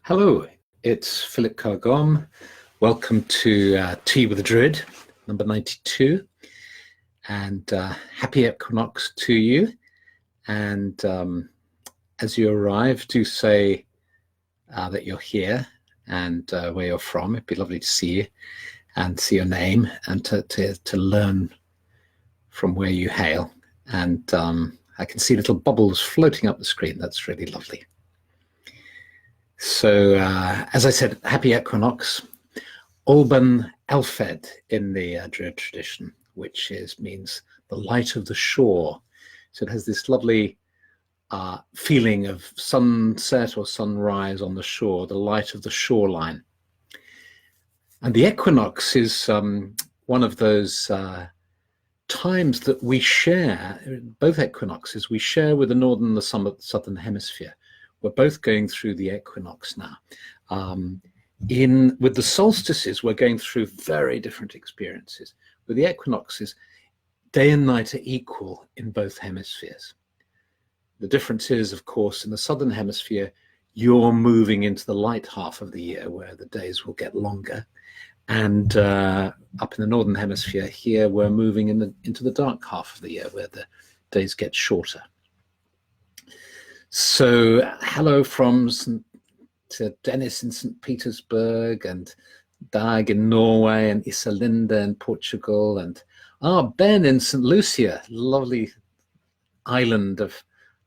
Hello, it's Philip Carr-Gomm. Welcome to Tea with the Druid, number 92. And happy equinox to you. And as you arrive, do say that you're here and where you're from. It'd be lovely to see you and see your name and to learn from where you hail. And I can see little bubbles floating up the screen. That's really lovely. So, as I said, happy equinox, Olban Elfed in the Druid tradition, which means the light of the shore. So it has this lovely feeling of sunset or sunrise on the shore, the light of the shoreline. And the equinox is one of those times that we share, both equinoxes, we share with the northern and the southern hemisphere. We're both going through the equinox now. With the solstices, we're going through very different experiences. With the equinoxes, day and night are equal in both hemispheres. The difference is, of course, in the southern hemisphere, you're moving into the light half of the year where the days will get longer. And up in the northern hemisphere here, we're moving into the dark half of the year where the days get shorter. So hello from to Dennis in St. Petersburg and Dag in Norway and Isalinda in Portugal and Ben in St. Lucia, lovely island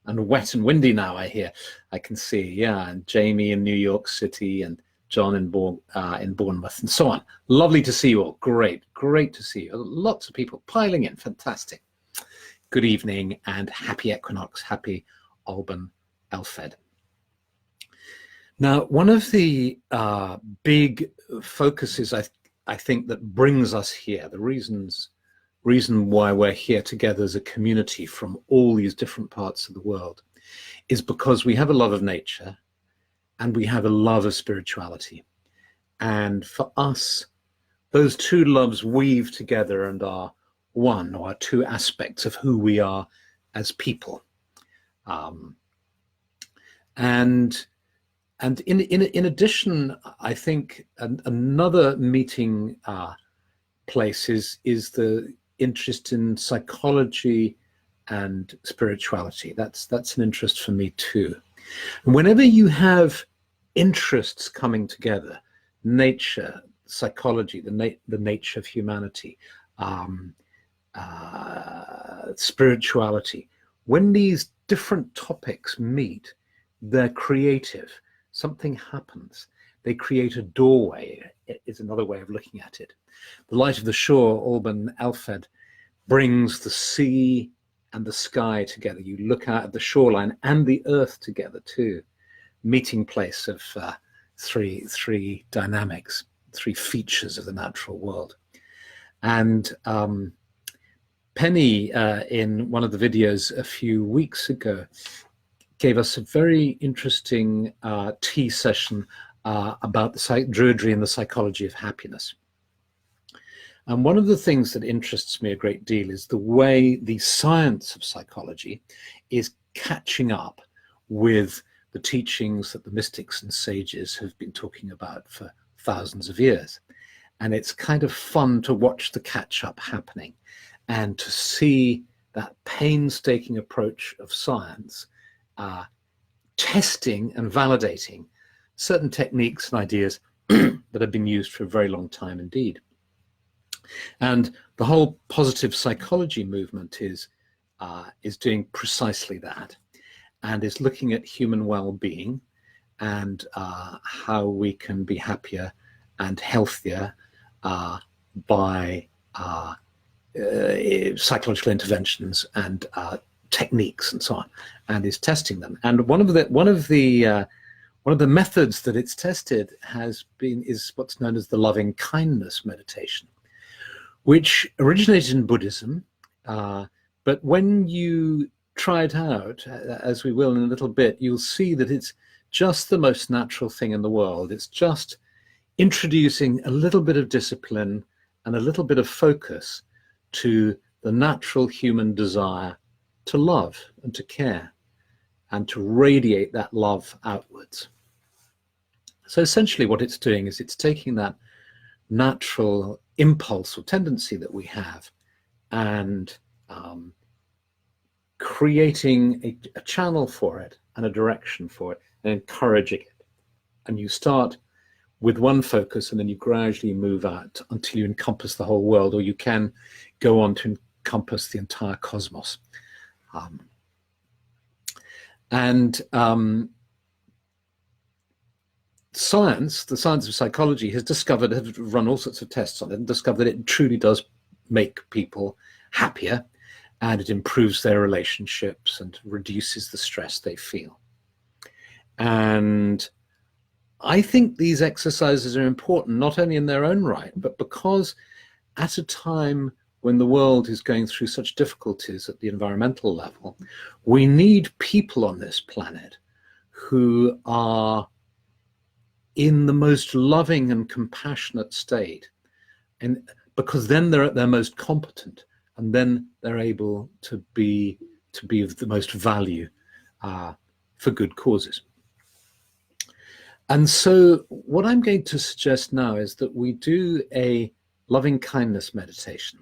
and wet and windy now, I hear. I can see, yeah, and Jamie in New York City and John in Bournemouth and so on. Lovely to see you all. Great to see you. Lots of people piling in. Fantastic. Good evening and happy equinox. Happy Olban Elfed. Now, one of the big focuses I think that brings us here, the reason why we're here together as a community from all these different parts of the world, is because we have a love of nature and we have a love of spirituality. And for us, those two loves weave together and are one, or are two aspects of who we are as people. And in addition, I think another meeting place is the interest in psychology and spirituality. That's an interest for me too. And whenever you have interests coming together, nature, psychology, the nature of humanity, spirituality, when these different topics meet, they're creative. Something happens. They create a doorway, is another way of looking at it. The light of the shore, Olban Elfed, brings the sea and the sky together. You look out at the shoreline and the earth together too. Meeting place of three dynamics, three features of the natural world. And Penny, in one of the videos a few weeks ago, gave us a very interesting tea session about the Druidry and the psychology of happiness. And one of the things that interests me a great deal is the way the science of psychology is catching up with the teachings that the mystics and sages have been talking about for thousands of years. And it's kind of fun to watch the catch-up happening and to see that painstaking approach of science testing and validating certain techniques and ideas that have been used for a very long time indeed. And the whole positive psychology movement is doing precisely that, and is looking at human well-being and how we can be happier and healthier by psychological interventions and techniques and so on, and is testing them. And one of the methods that it's tested is what's known as the loving kindness meditation, which originated in Buddhism, but when you try it out, as we will in a little bit, you'll see that it's just the most natural thing in the world. It's just introducing a little bit of discipline and a little bit of focus to the natural human desire to love and to care and to radiate that love outwards. So essentially what it's doing is it's taking that natural impulse or tendency that we have and creating a channel for it and a direction for it and encouraging it. And you start with one focus and then you gradually move out until you encompass the whole world, or you can go on to encompass the entire cosmos. Science, the science of psychology, has run all sorts of tests on it and discovered that it truly does make people happier, and it improves their relationships and reduces the stress they feel. And I think these exercises are important, not only in their own right, but because at a time when the world is going through such difficulties at the environmental level, we need people on this planet who are in the most loving and compassionate state, and because then they're at their most competent, and then they're able to be of the most value for good causes. And so what I'm going to suggest now is that we do a loving kindness meditation,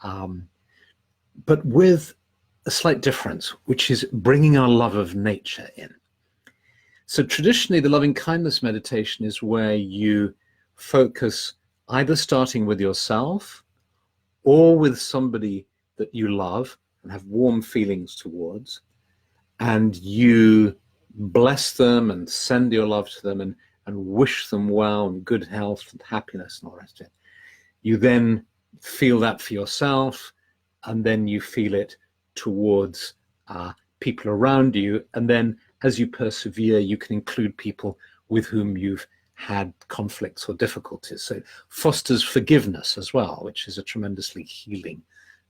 but with a slight difference, which is bringing our love of nature in. So traditionally, the loving kindness meditation is where you focus either starting with yourself or with somebody that you love and have warm feelings towards, and you bless them and send your love to them and wish them well and good health and happiness and all the rest of it. You then feel that for yourself, and then you feel it towards people around you, and then as you persevere, you can include people with whom you've had conflicts or difficulties. So it fosters forgiveness as well, which is a tremendously healing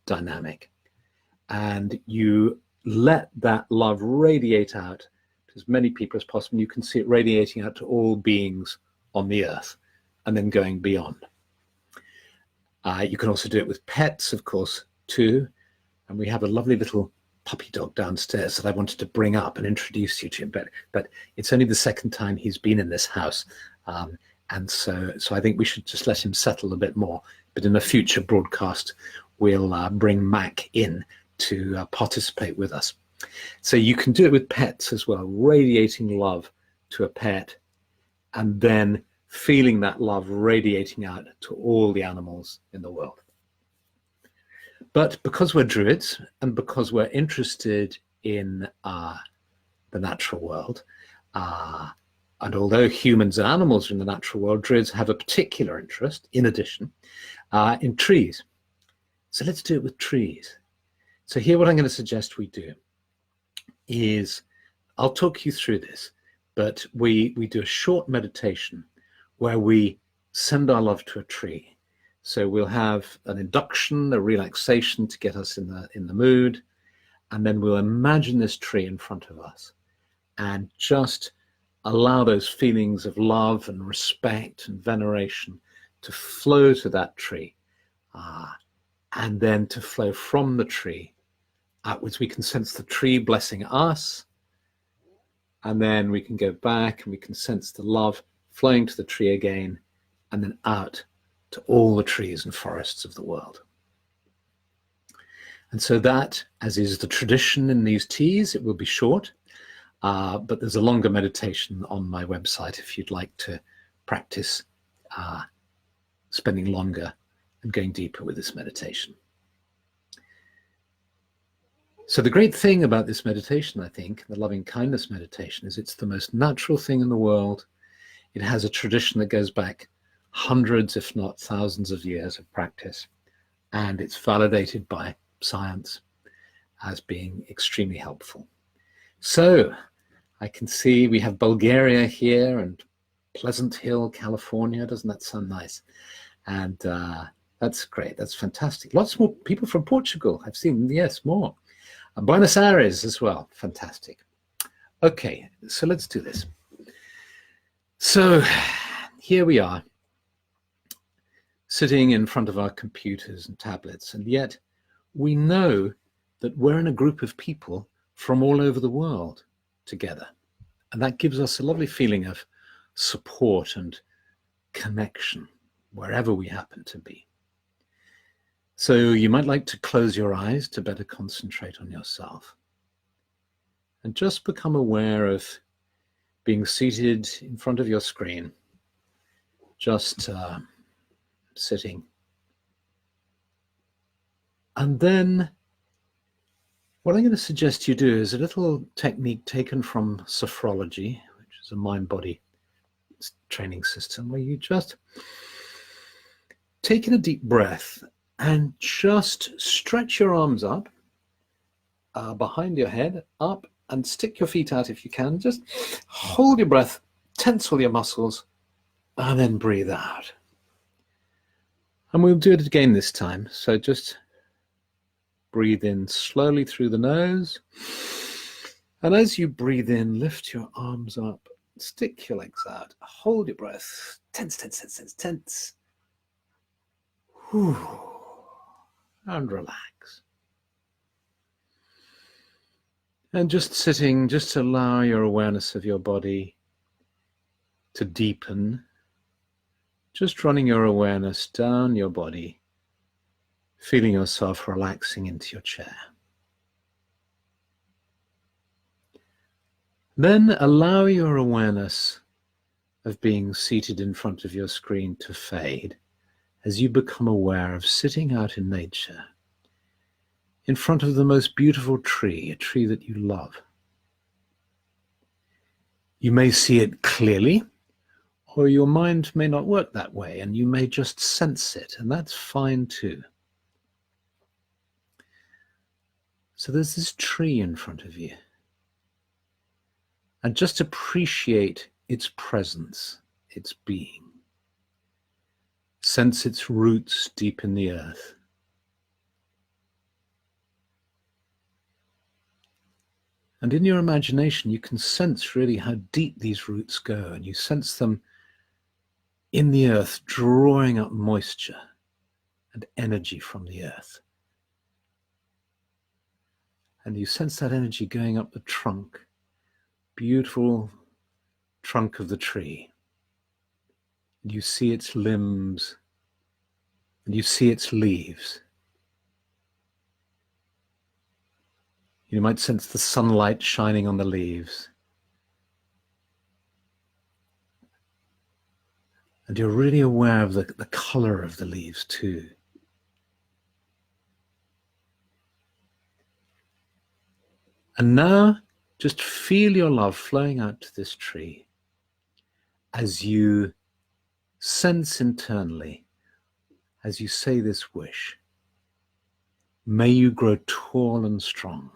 dynamic. And you let that love radiate out to as many people as possible. You can see it radiating out to all beings on the earth and then going beyond. You can also do it with pets, of course, too. And we have a lovely little puppy dog downstairs that I wanted to bring up and introduce you to him, but it's only the second time he's been in this house, and so I think we should just let him settle a bit more. But in a future broadcast, we'll bring Mac in to participate with us. So you can do it with pets as well, radiating love to a pet, and then feeling that love radiating out to all the animals in the world. But because we're Druids and because we're interested in the natural world, and although humans and animals are in the natural world, Druids have a particular interest, in addition, in trees. So let's do it with trees. So here what I'm going to suggest we do is, I'll talk you through this, but we do a short meditation where we send our love to a tree. So we'll have an induction, a relaxation to get us in the mood, and then we'll imagine this tree in front of us and just allow those feelings of love and respect and veneration to flow to that tree, and then to flow from the tree outwards. We can sense the tree blessing us, and then we can go back and we can sense the love flowing to the tree again, and then out to all the trees and forests of the world. And so that, as is the tradition in these teas, it will be short, but there's a longer meditation on my website if you'd like to practice spending longer and going deeper with this meditation. So the great thing about this meditation, I think, the loving kindness meditation, is it's the most natural thing in the world. It has a tradition that goes back hundreds, if not thousands of years of practice, and it's validated by science as being extremely helpful. So I can see we have Bulgaria here and Pleasant Hill, California. Doesn't that sound nice? And that's great. That's fantastic. Lots more people from Portugal. I've seen, yes, more. And Buenos Aires as well. Fantastic. Okay, so let's do this. So here we are, sitting in front of our computers and tablets, and yet we know that we're in a group of people from all over the world together. And that gives us a lovely feeling of support and connection wherever we happen to be. So you might like to close your eyes to better concentrate on yourself and just become aware of being seated in front of your screen, just sitting. And then what I'm going to suggest you do is a little technique taken from sophrology, which is a mind-body training system, where you just take in a deep breath and just stretch your arms up behind your head, up, and stick your feet out if you can. Just hold your breath, tense all your muscles, and then breathe out. And we'll do it again this time. So just breathe in slowly through the nose. And as you breathe in, lift your arms up, stick your legs out, hold your breath, tense, tense, tense, tense, tense. Whew. And relax. And just sitting, just allow your awareness of your body to deepen. Just running your awareness down your body, feeling yourself relaxing into your chair. Then allow your awareness of being seated in front of your screen to fade as you become aware of sitting out in nature in front of the most beautiful tree, a tree that you love. You may see it clearly, or your mind may not work that way, and you may just sense it, and that's fine too. So there's this tree in front of you, and just appreciate its presence, its being. Sense its roots deep in the earth. And in your imagination, you can sense really how deep these roots go, and you sense them in the earth, drawing up moisture and energy from the earth. And you sense that energy going up the trunk, beautiful trunk of the tree. And you see its limbs, and you see its leaves. You might sense the sunlight shining on the leaves. And you're really aware of the color of the leaves too. And now just feel your love flowing out to this tree as you sense internally, as you say this wish. May you grow tall and strong.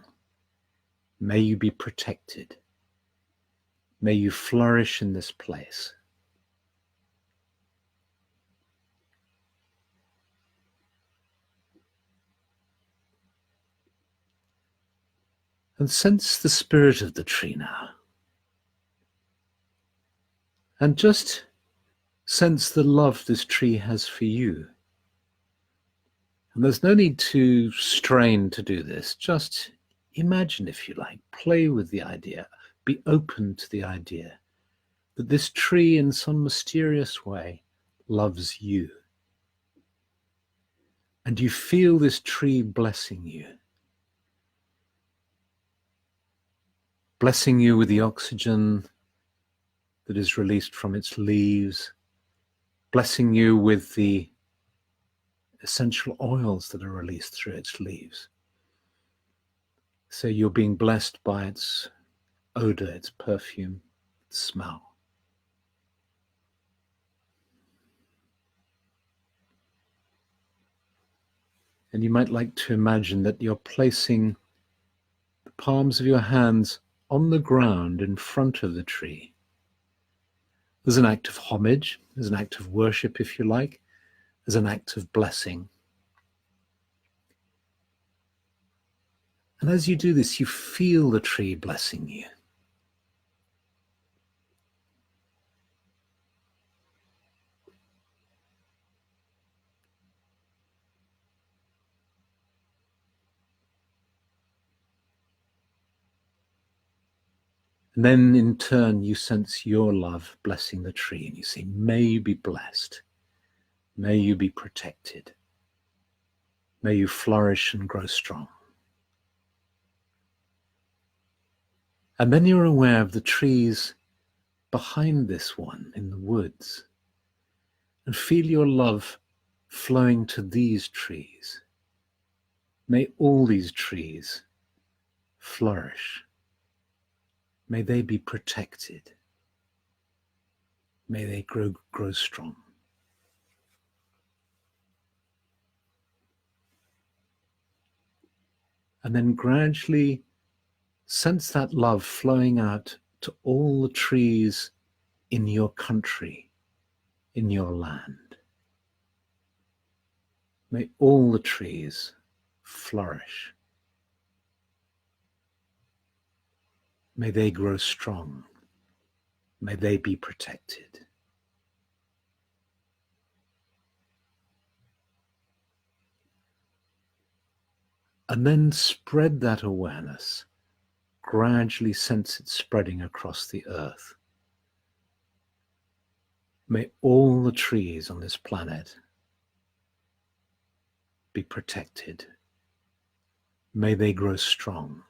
May you be protected. May you flourish in this place. And sense the spirit of the tree now. And just sense the love this tree has for you. And there's no need to strain to do this. Just imagine, if you like, play with the idea, be open to the idea that this tree in some mysterious way loves you. And you feel this tree blessing you. Blessing you with the oxygen that is released from its leaves, blessing you with the essential oils that are released through its leaves. So you're being blessed by its odor, its perfume, its smell. And you might like to imagine that you're placing the palms of your hands on the ground in front of the tree. As an act of homage, as an act of worship, if you like, as an act of blessing. And as you do this, you feel the tree blessing you. And then in turn, you sense your love blessing the tree, and you say, may you be blessed. May you be protected. May you flourish and grow strong. And then you're aware of the trees behind this one in the woods, and feel your love flowing to these trees. May all these trees flourish. May they be protected. May they grow strong. And then gradually sense that love flowing out to all the trees in your country, in your land. May all the trees flourish. May they grow strong. May they be protected. And then spread that awareness. Gradually sense it spreading across the earth. May all the trees on this planet be protected. May they grow strong.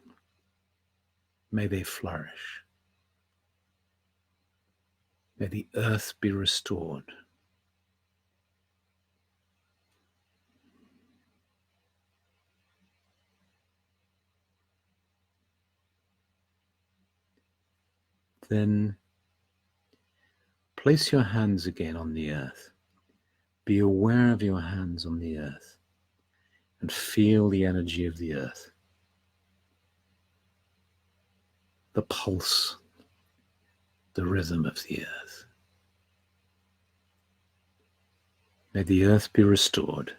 May they flourish. May the earth be restored. Then place your hands again on the earth. Be aware of your hands on the earth and feel the energy of the earth, the pulse, the rhythm of the earth. May the earth be restored.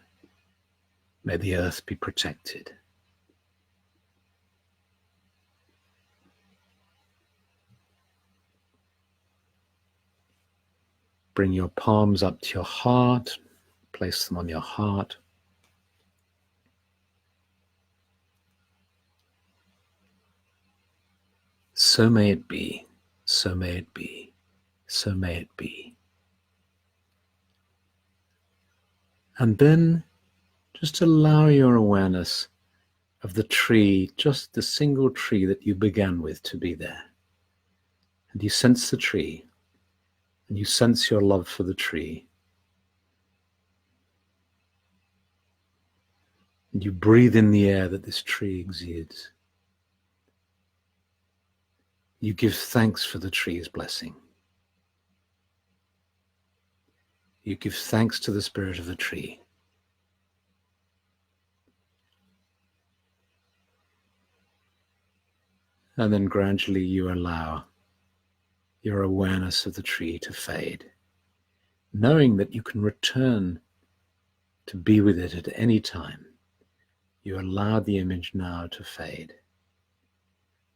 May the earth be protected. Bring your palms up to your heart. Place them on your heart. So may it be. So may it be. So may it be. And then just allow your awareness of the tree, just the single tree that you began with, to be there. And you sense the tree, and you sense your love for the tree. And you breathe in the air that this tree exudes. You give thanks for the tree's blessing. You give thanks to the spirit of the tree. And then gradually you allow your awareness of the tree to fade, knowing that you can return to be with it at any time. You allow the image now to fade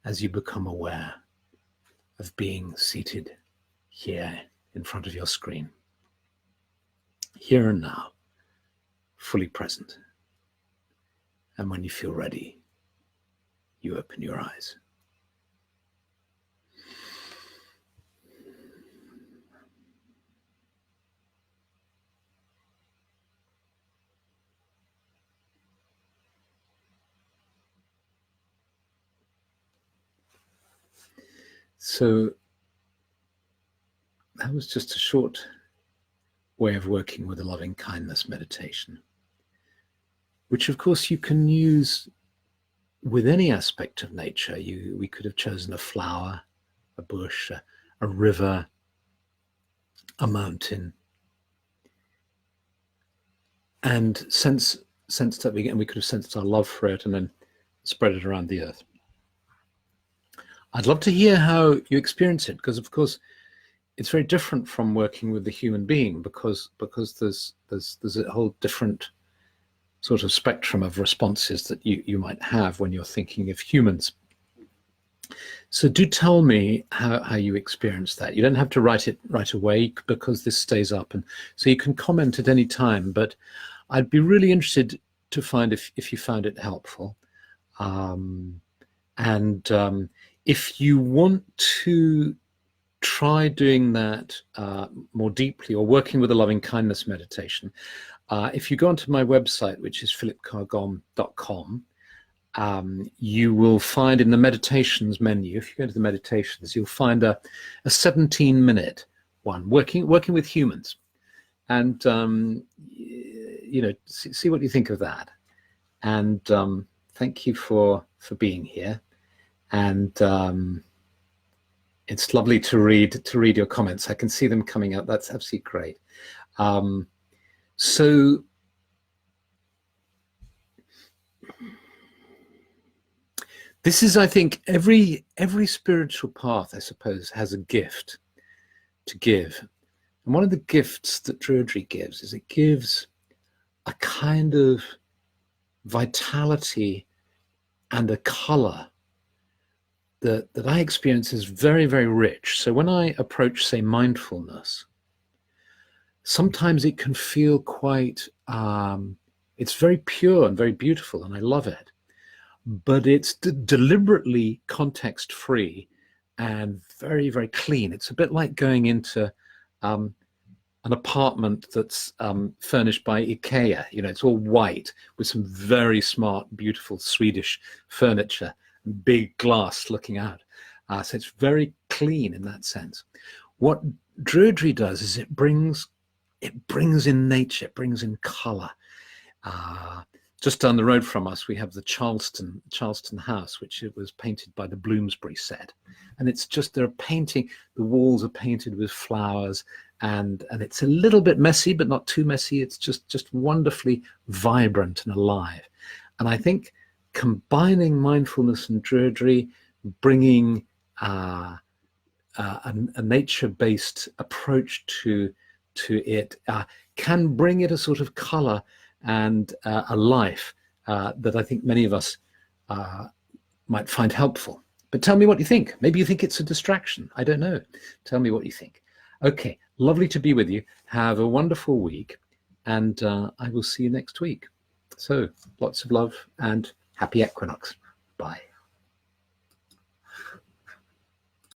as you become aware of being seated here in front of your screen, here and now, fully present. And when you feel ready, you open your eyes. So that was just a short way of working with a loving kindness meditation, which of course you can use with any aspect of nature. We could have chosen a flower, a bush, a river, a mountain, and sensed that we could have sensed our love for it and then spread it around the earth. I'd love to hear how you experience it, because of course it's very different from working with the human being, because there's a whole different sort of spectrum of responses that you might have when you're thinking of humans. So do tell me how you experience that. You don't have to write it right away, because this stays up, and so you can comment at any time, but I'd be really interested to find if you found it helpful. If you want to try doing that more deeply, or working with a loving kindness meditation, if you go onto my website, which is philipcarr-gomm.com, you will find in the meditations menu, if you go to the meditations, you'll find a 17-minute one, working with humans. And, see what you think of that. And thank you for being here. And it's lovely to read your comments. I can see them coming out. That's absolutely great. So this is, I think, every spiritual path, I suppose, has a gift to give. And one of the gifts that Druidry gives is it gives a kind of vitality and a color that I experience is very, very rich. So when I approach, say, mindfulness, sometimes it can feel quite, it's very pure and very beautiful, and I love it. But it's deliberately context-free and very, very clean. It's a bit like going into an apartment that's furnished by IKEA. It's all white with some very smart, beautiful Swedish furniture, big glass looking out. So it's very clean in that sense. What Druidry does is it brings in nature, it brings in color. Just down the road from us, we have the Charleston house, which it was painted by the Bloomsbury set. And it's just, the walls are painted with flowers, and it's a little bit messy, but not too messy. It's just wonderfully vibrant and alive. And I think combining mindfulness and Druidry, bringing a nature-based approach to it, can bring it a sort of color and a life that I think many of us might find helpful. But tell me what you think. Maybe you think it's a distraction. I don't know. Tell me what you think. Okay, lovely to be with you. Have a wonderful week, and I will see you next week. So lots of love and happy equinox. Bye.